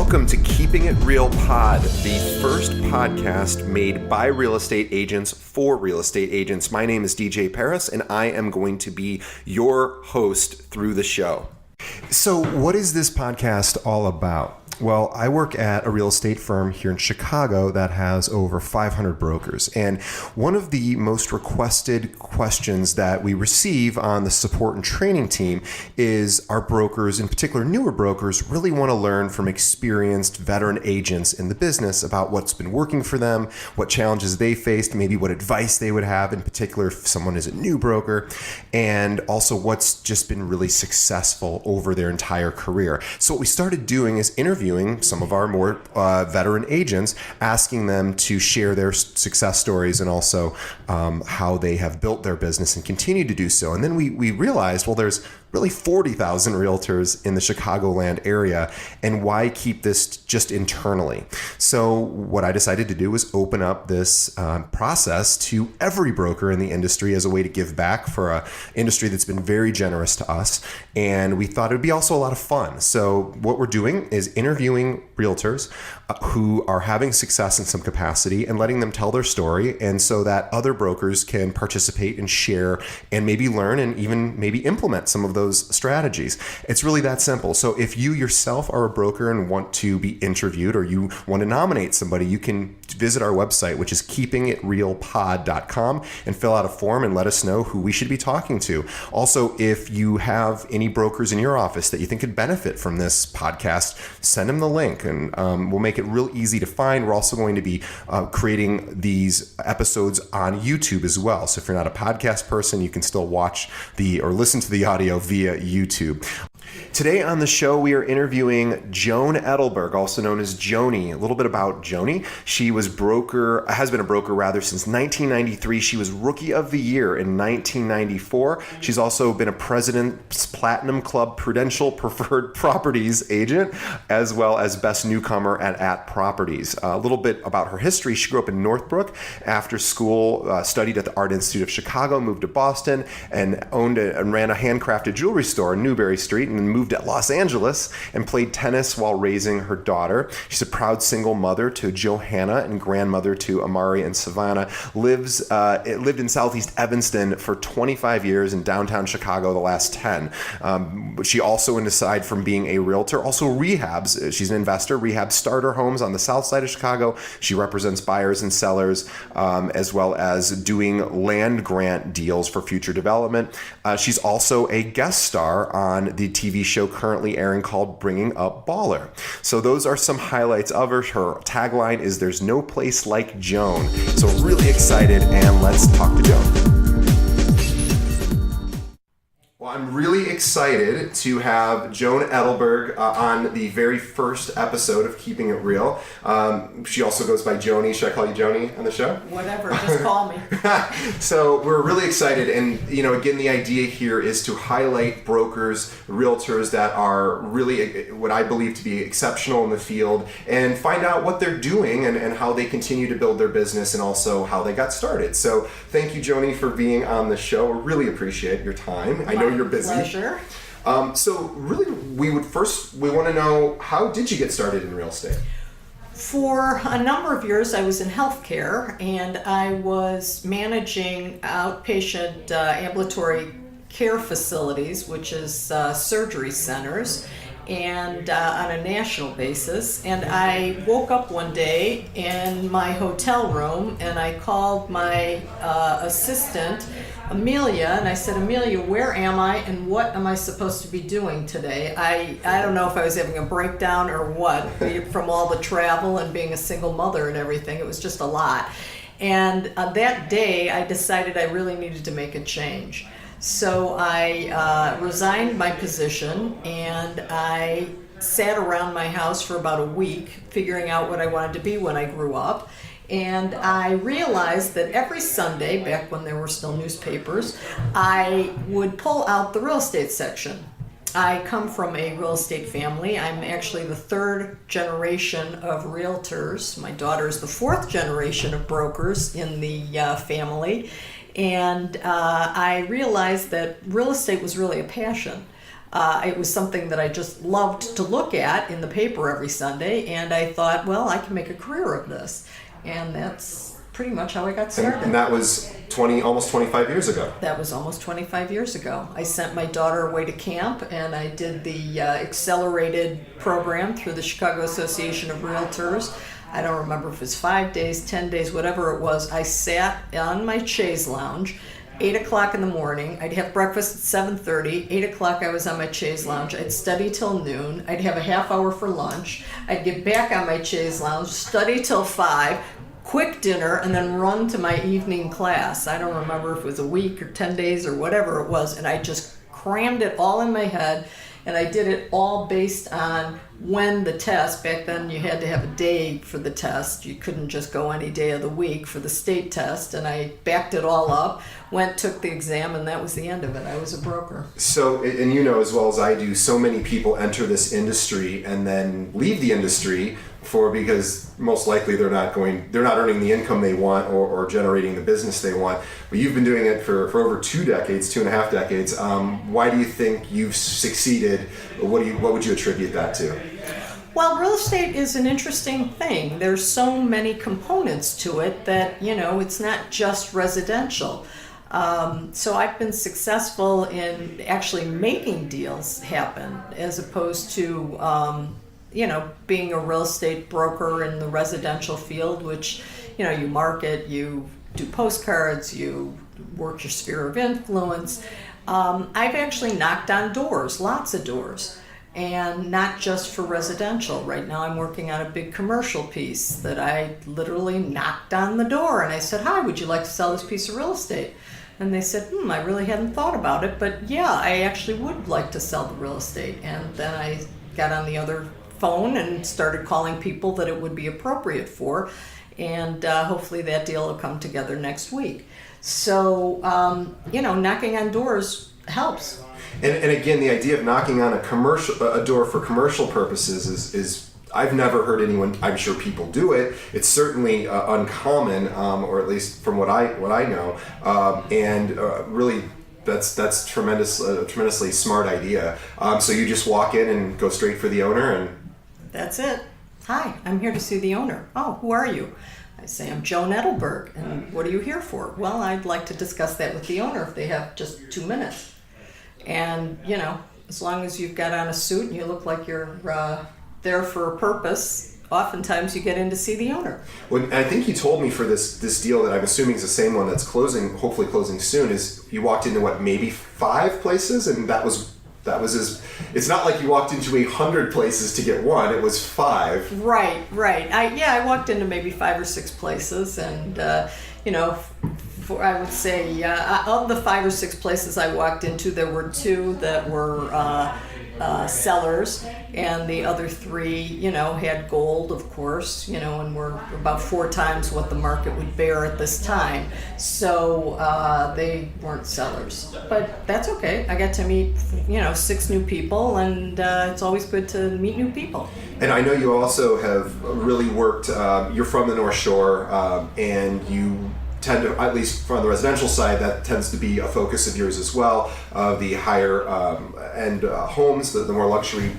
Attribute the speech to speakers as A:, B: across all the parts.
A: Welcome to Keeping It Real Pod, the first podcast made by real estate agents for real estate agents. My name is DJ Paris, and I am going to be your host through the show. So what is this podcast all about? Well, I work at a real estate firm here in Chicago that has over 500 brokers. And one of the most requested questions that we receive on the support and training team is our brokers, in particular newer brokers, really want to learn from experienced veteran agents in the business about what's been working for them, what challenges they faced, maybe what advice they would have, in particular if someone is a new broker, and also what's just been really successful over their entire career. So what we started doing is interviewing some of our more veteran agents, asking them to share their success stories and also how they have built their business and continue to do so. And then we realized, well, there's really 40,000 realtors in the Chicagoland area, and why keep this just internally? So what I decided to do was open up this process to every broker in the industry as a way to give back for an industry that's been very generous to us. And we thought it would be also a lot of fun. So what we're doing is interviewing realtors who are having success in some capacity and letting them tell their story, and so that other brokers can participate and share and maybe learn and even maybe implement some of those strategies. It's really that simple. So if you yourself are a broker and want to be interviewed, or you want to nominate somebody, you can visit our website, which is keepingitrealpod.com, and fill out a form and let us know who we should be talking to. Also, if you have any brokers in your office that you think could benefit from this podcast, send them the link, and we'll make it real easy to find. We're also going to be creating these episodes on YouTube as well. So if you're not a podcast person, you can still watch or listen to the audio via YouTube. Today on the show, we are interviewing Joan Edelberg, also known as Joni. A little bit about Joni. She has been a broker since 1993. She was Rookie of the Year in 1994. She's also been a President's Platinum Club Prudential Preferred Properties agent, as well as Best Newcomer at Properties. A little bit about her history. She grew up in Northbrook. After school, studied at the Art Institute of Chicago, moved to Boston, and owned and ran a handcrafted jewelry store in Newberry Street, and moved to Los Angeles and played tennis while raising her daughter. She's a proud single mother to Johanna and grandmother to Amari and Savannah. Lived in Southeast Evanston for 25 years, in downtown Chicago the last 10. She also, aside from being a realtor, also rehabs. She's an investor, rehabs starter homes on the south side of Chicago. She represents buyers and sellers, as well as doing land grant deals for future development. She's also a guest star on the TV show currently airing called Bringing Up Baller. So those are some highlights of her. Her tagline is "There's no place like Joan." So really excited, and let's talk to Joan. Well, I'm really excited to have Joan Edelberg on the very first episode of Keeping It Real. She also goes by Joni. Should I call you Joni on the show?
B: Whatever, just call me.
A: So we're really excited, and again, the idea here is to highlight brokers, realtors that are really what I believe to be exceptional in the field, and find out what they're doing and how they continue to build their business, and also how they got started. So thank you, Joni, for being on the show. We really appreciate your time. I know you're busy.
B: Pleasure.
A: So really, we want to know, how did you get started in real estate?
B: For a number of years, I was in healthcare, and I was managing outpatient ambulatory care facilities, which is surgery centers, and on a national basis. And I woke up one day in my hotel room, and I called my assistant, Amelia, and I said, "Amelia, where am I, and what am I supposed to be doing today?" I don't know if I was having a breakdown or what, from all the travel and being a single mother and everything. It was just a lot. And that day, I decided I really needed to make a change. So I resigned my position, and I sat around my house for about a week figuring out what I wanted to be when I grew up. And I realized that every Sunday, back when there were still newspapers, I would pull out the real estate section. I come from a real estate family. I'm actually the third generation of realtors. My daughter is the fourth generation of brokers in the family. And I realized that real estate was really a passion. It was something that I just loved to look at in the paper every Sunday, and I thought, well, I can make a career of this. And that's pretty much how I got started.
A: And that was almost 25 years ago.
B: That was almost 25 years ago. I sent my daughter away to camp, and I did the accelerated program through the Chicago Association of Realtors. I don't remember if it was 5 days, 10 days, whatever it was. I sat on my chaise lounge, 8 o'clock in the morning. I'd have breakfast at 7:30. 8 o'clock I was on my chaise lounge. I'd study till noon. I'd have a half hour for lunch. I'd get back on my chaise lounge, study till 5, quick dinner, and then run to my evening class. I don't remember if it was a week or 10 days or whatever it was, and I just crammed it all in my head, and I did it all based on when the test. Back then you had to have a day for the test. You couldn't just go any day of the week for the state test, and I backed it all up, took the exam, and that was the end of it. I was a broker.
A: So, and you know as well as I do, so many people enter this industry and then leave the industry because most likely they're not earning the income they want or generating the business they want. But you've been doing it for over 2 decades, 2.5 decades. Why do you think you've succeeded? What would you attribute that to?
B: Well, real estate is an interesting thing. There's so many components to it that, it's not just residential. So I've been successful in actually making deals happen as opposed to being a real estate broker in the residential field, which, you market, you do postcards, you work your sphere of influence. I've actually knocked on doors, lots of doors, and not just for residential. Right now I'm working on a big commercial piece that I literally knocked on the door and I said, "Hi, would you like to sell this piece of real estate?" And they said, I really hadn't thought about it, but yeah, I actually would like to sell the real estate. And then I got on the other phone and started calling people that it would be appropriate for, and hopefully that deal will come together next week. So, knocking on doors helps.
A: And again, the idea of knocking on a door for commercial purposes is I've never heard anyone. I'm sure people do it. It's certainly uncommon, or at least from what I know, and really. That's tremendously smart idea. So you just walk in and go straight for the owner, and
B: that's it. "Hi, I'm here to see the owner." "Oh, who are you?" I say, "I'm Joan Edelberg." "And what are you here for?" "Well, I'd like to discuss that with the owner if they have just 2 minutes." And as long as you've got on a suit and you look like you're there for a purpose, oftentimes you get in to see the owner.
A: Well, I think you told me for this deal that I'm assuming is the same one that's hopefully closing soon, is you walked into maybe 5 places, and that was it's not like you walked into 100 places to get one, it was 5.
B: Right. I walked into maybe 5 or 6 places, and I would say of the 5 or 6 places I walked into, there were 2 that were sellers, and the other 3, had gold, of course, and were about 4 times what the market would bear at this time. So they weren't sellers, but that's okay. I got to meet, 6 new people, and it's always good to meet new people.
A: And I know you also have really worked. You're from the North Shore, and you tend to, at least from the residential side, that tends to be a focus of yours as well. The higher end homes, the more luxury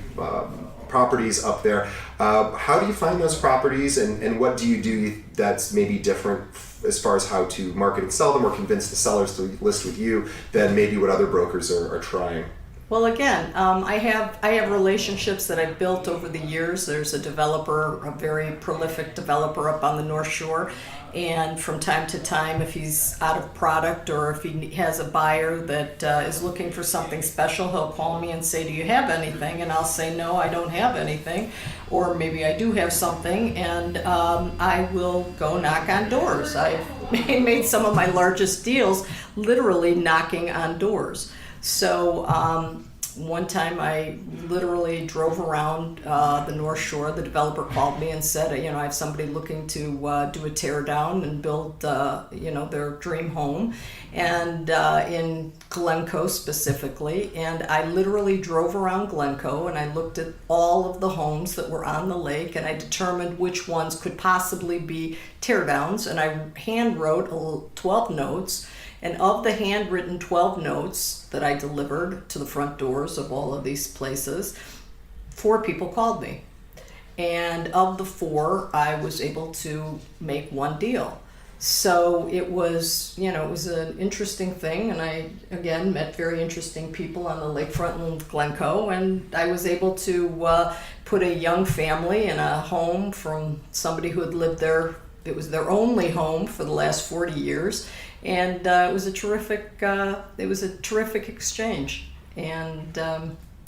A: properties up there. How do you find those properties, and what do you do that's maybe different as far as how to market and sell them, or convince the sellers to list with you than maybe what other brokers are trying?
B: Well, again, I have relationships that I've built over the years. There's a developer, a very prolific developer up on the North Shore, and from time to time, if he's out of product or if he has a buyer that is looking for something special, he'll call me and say, "Do you have anything?" And I'll say, "No, I don't have anything," or maybe I do have something, and I will go knock on doors. I've made some of my largest deals literally knocking on doors. So one time I literally drove around the North Shore. The developer called me and said, I have somebody looking to do a tear down and build, their dream home, and in Glencoe specifically. And I literally drove around Glencoe and I looked at all of the homes that were on the lake, and I determined which ones could possibly be tear downs. And I hand wrote 12 notes And of the handwritten 12 notes that I delivered to the front doors of all of these places, 4 people called me. And of the 4, I was able to make one deal. So it was, it was an interesting thing, and I, again, met very interesting people on the lakefront in Glencoe, and I was able to put a young family in a home from somebody who had lived there. It was their only home for the last 40 years, and it was a terrific exchange, and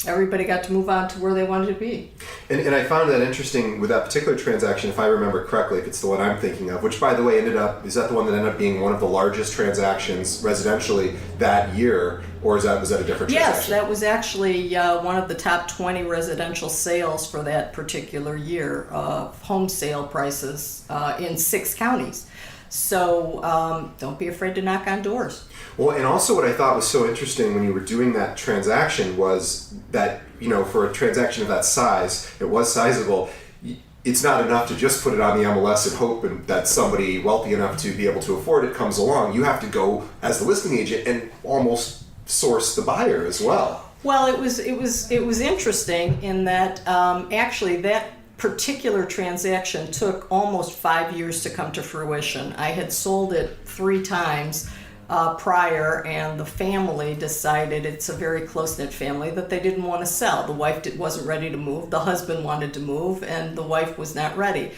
B: everybody got to move on to where they wanted to be.
A: And I found that interesting with that particular transaction, if I remember correctly, if it's the one I'm thinking of, which by the way is that the one that ended up being one of the largest transactions residentially that year, or was that a different transaction?
B: Yes, that was actually one of the top 20 residential sales for that particular year of home sale prices in 6 counties. So don't be afraid to knock on doors.
A: Well, and also what I thought was so interesting when you were doing that transaction was that, for a transaction of that size, it was sizable. It's not enough to just put it on the MLS and hope that somebody wealthy enough to be able to afford it comes along. You have to go as the listing agent and almost source the buyer as well.
B: Well, it was interesting in that actually that particular transaction took almost 5 years to come to fruition. I had sold it 3 times prior, and the family decided, it's a very close-knit family, that they didn't want to sell. The wife wasn't ready to move, the husband wanted to move, and the wife was not ready.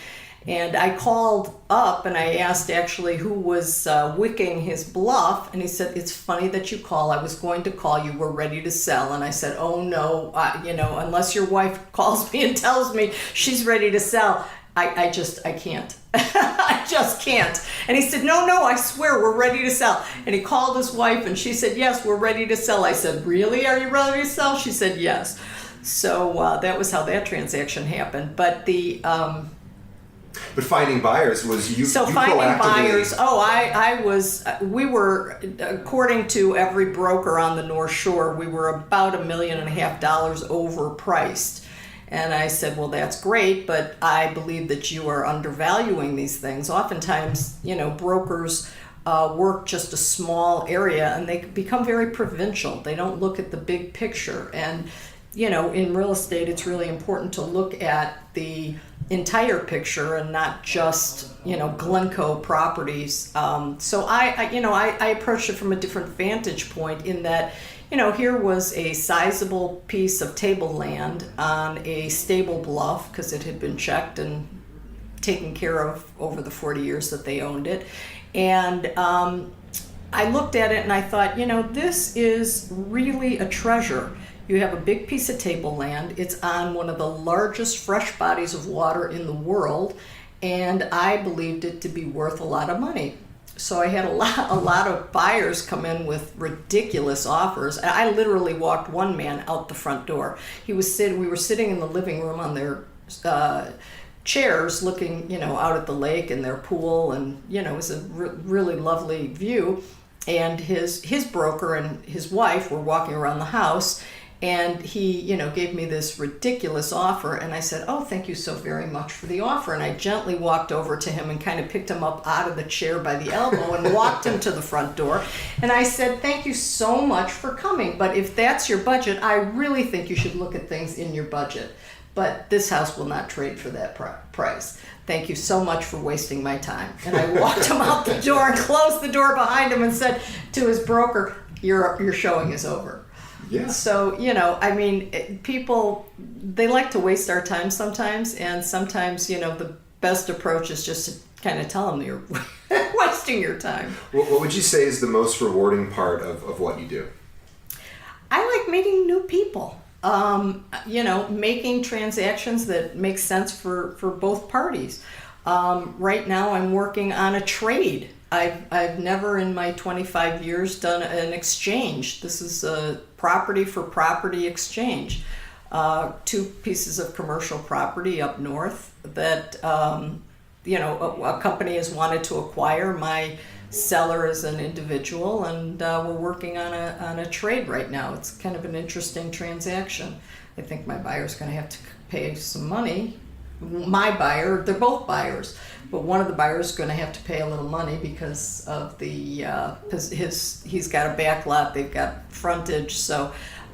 B: And I called up and I asked actually who was wicking his bluff, and he said, "It's funny that you call. I was going to call you. We're ready to sell." And I said, "Oh no, unless your wife calls me and tells me she's ready to sell, I can't." I just can't. And he said, no, I swear we're ready to sell. And he called his wife and she said, "Yes, we're ready to sell." I said, "Really? Are you ready to sell?" She said, "Yes." So that was how that transaction happened. But
A: But finding buyers was you.
B: So
A: you
B: finding
A: proactively...
B: buyers. We were, according to every broker on the North Shore, we were about $1.5 million overpriced. And I said, "Well, that's great, but I believe that you are undervaluing these things." Oftentimes, brokers work just a small area and they become very provincial. They don't look at the big picture. And, in real estate, it's really important to look at the entire picture and not just, Glencoe properties. So I approached it from a different vantage point in that, here was a sizable piece of tableland on a stable bluff because it had been checked and taken care of over the 40 years that they owned it. And I looked at it and I thought, this is really a treasure. You have a big piece of tableland. It's on one of the largest fresh bodies of water in the world, and I believed it to be worth a lot of money. So I had a lot of buyers come in with ridiculous offers. I literally walked one man out the front door. We were sitting in the living room on their chairs looking, out at the lake and their pool, and, it was a really lovely view. And his broker and his wife were walking around the house, and he, gave me this ridiculous offer, and I said, "Oh, thank you so very much for the offer." And I gently walked over to him and kind of picked him up out of the chair by the elbow and walked him to the front door. And I said, "Thank you so much for coming, but if that's your budget, I really think you should look at things in your budget. But this house will not trade for that price. Thank you so much for wasting my time." And I walked him out the door and closed the door behind him and said to his broker, your showing is over."
A: Yeah.
B: So, people, they like to waste our time sometimes, and sometimes, the best approach is just to kind of tell them you're wasting your time.
A: What would you say is the most rewarding part of what you do?
B: I like meeting new people. Making transactions that make sense for both parties. Right now I'm working on a trade. I've never in my 25 years done an exchange. This is a property for property exchange. 2 pieces of commercial property up north that, a company has wanted to acquire. My seller is an individual, and we're working on a trade right now. It's kind of an interesting transaction. I think my buyer's going to have to pay some money. My buyer, they're both buyers, but one of the buyers is going to have to pay a little money because of he's got a back lot, they've got frontage,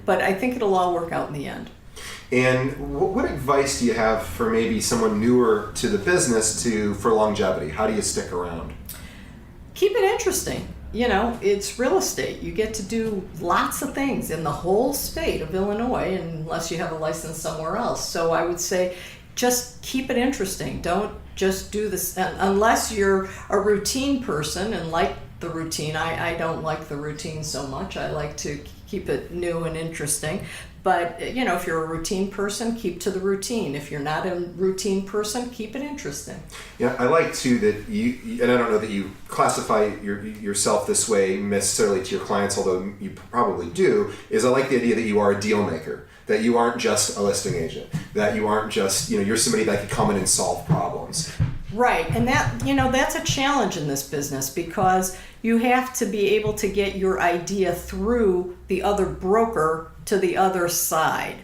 B: but I think it'll all work out in the end.
A: And what advice do you have for maybe someone newer to the business for longevity? How do you stick around?
B: Keep it interesting. It's real estate. You get to do lots of things in the whole state of Illinois, unless you have a license somewhere else. So I would say just keep it interesting. Don't just do this unless you're a routine person and like the routine. I don't like the routine so much. I like to keep it new and interesting. But, if you're a routine person, keep to the routine. If you're not a routine person, keep it interesting.
A: Yeah, I like, too, that you, and I don't know that you classify yourself this way necessarily to your clients, although you probably do, is I like the idea that you are a deal maker, that you aren't just a listing agent, that you aren't just, you're somebody that can come in and solve problems.
B: Right, and that's a challenge in this business because you have to be able to get your idea through the other broker to the other side.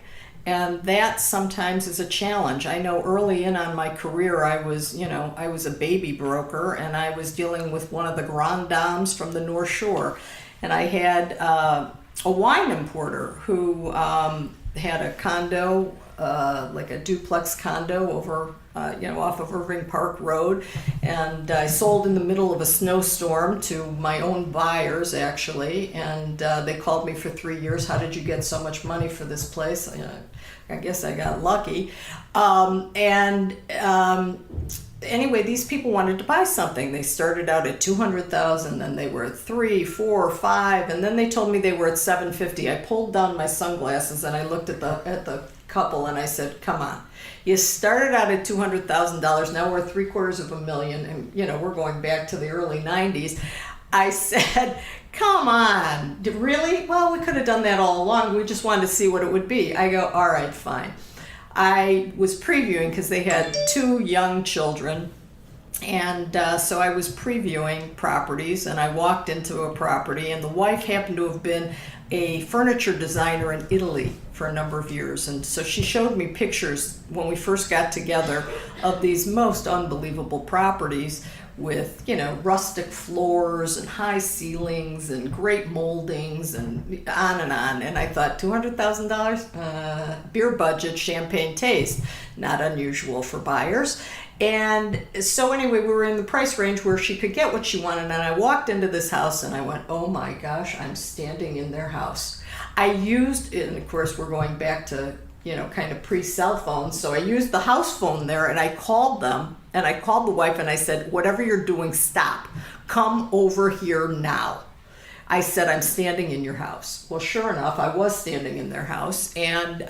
B: And that sometimes is a challenge. I know early on my career, I was a baby broker, and I was dealing with one of the grand dames from the North Shore. And I had a wine importer who had a condo, like a duplex condo over, off of Irving Park Road. And I sold in the middle of a snowstorm to my own buyers, actually. And they called me for 3 years. How did you get so much money for this place? I guess I got lucky. Anyway, these people wanted to buy something. They started out at $200,000, then they were at $300,000, $400,000, $500,000, and then they told me they were at $750,000. I pulled down my sunglasses and I looked at the couple and I said, "Come on, you started out at $200,000. Now we're $750,000, and we're going back to the early '90s." I said, "Come on, really? Well, we could have done that all along. We just wanted to see what it would be." I go, "All right, fine." I was previewing because they had 2 young children, and so I was previewing properties, and I walked into a property, and the wife happened to have been a furniture designer in Italy for a number of years, and so she showed me pictures when we first got together of these most unbelievable properties with, rustic floors and high ceilings and great moldings and on and on. And I thought, $200,000? Beer budget, champagne taste. Not unusual for buyers. And so anyway, we were in the price range where she could get what she wanted. And I walked into this house and I went, oh my gosh, I'm standing in their house. I used, and of course we're going back to, kind of pre-cell phones. So I used the house phone there and I called them. And I called the wife and I said, "Whatever you're doing, stop. Come over here now." I said, "I'm standing in your house." Well, sure enough, I was standing in their house. And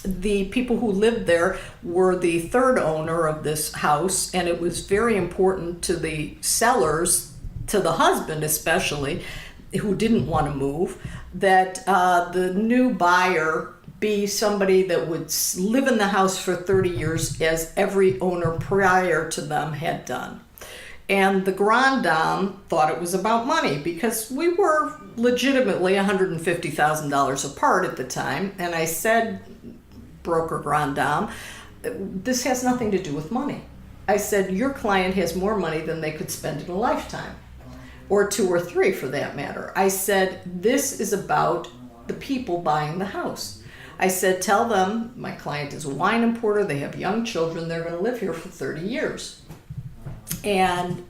B: the people who lived there were the third owner of this house. And it was very important to the sellers, to the husband especially, who didn't want to move, that the new buyer be somebody that would live in the house for 30 years as every owner prior to them had done. And the grand dame thought it was about money because we were legitimately $150,000 apart at the time. And I said, broker grand dame, this has nothing to do with money. I said, your client has more money than they could spend in a lifetime, or 2 or 3 for that matter. I said, this is about the people buying the house. I said, tell them my client is a wine importer, they have young children, they're going to live here for 30 years. And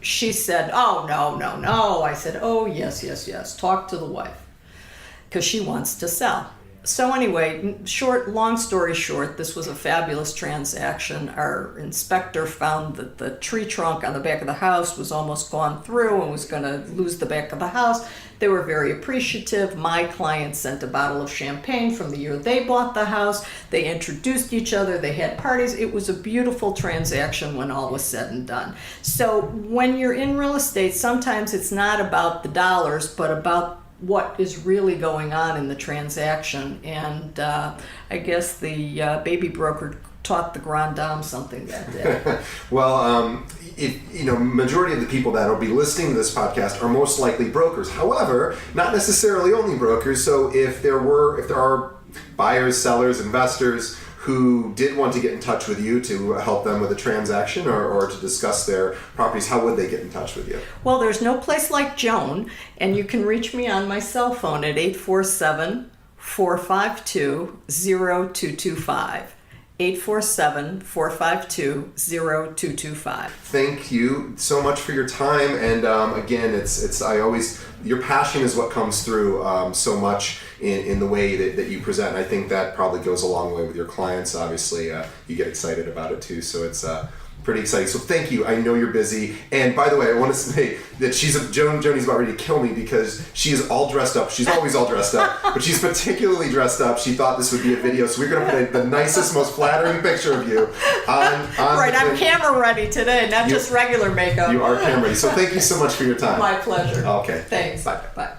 B: she said, oh, no. I said, oh, yes. Talk to the wife, because she wants to sell. So anyway, long story short, this was a fabulous transaction. Our inspector found that the tree trunk on the back of the house was almost gone through and was going to lose the back of the house. They were very appreciative. My client sent a bottle of champagne from the year they bought the house. They introduced each other. They had parties. It was a beautiful transaction when all was said and done. So when you're in real estate, sometimes it's not about the dollars, but about what is really going on in the transaction. And I guess the baby broker taught the grand dame something that day.
A: Well, majority of the people that will be listening to this podcast are most likely brokers. However, not necessarily only brokers. So if there are buyers, sellers, investors who did want to get in touch with you to help them with a transaction or to discuss their properties, how would they get in touch with you?
B: Well, there's no place like Joan, and you can reach me on my cell phone at 847-452-0225. 847-452-0225.
A: Thank you so much for your time, and again, your passion is what comes through so much in the way that you present, and I think that probably goes a long way with your clients. Obviously, you get excited about it too, so it's pretty exciting. So thank you. I know you're busy, and by the way, I want to say that Joni's about ready to kill me because she is all dressed up. She's always all dressed up, but she's particularly dressed up. She thought this would be a video, so we're going to put the nicest, most flattering picture of you on
B: Right, I'm camera ready today, not just regular makeup.
A: You are camera ready. So thank you so much for your time.
B: My pleasure.
A: Okay.
B: Thanks.
A: Bye.
B: Bye.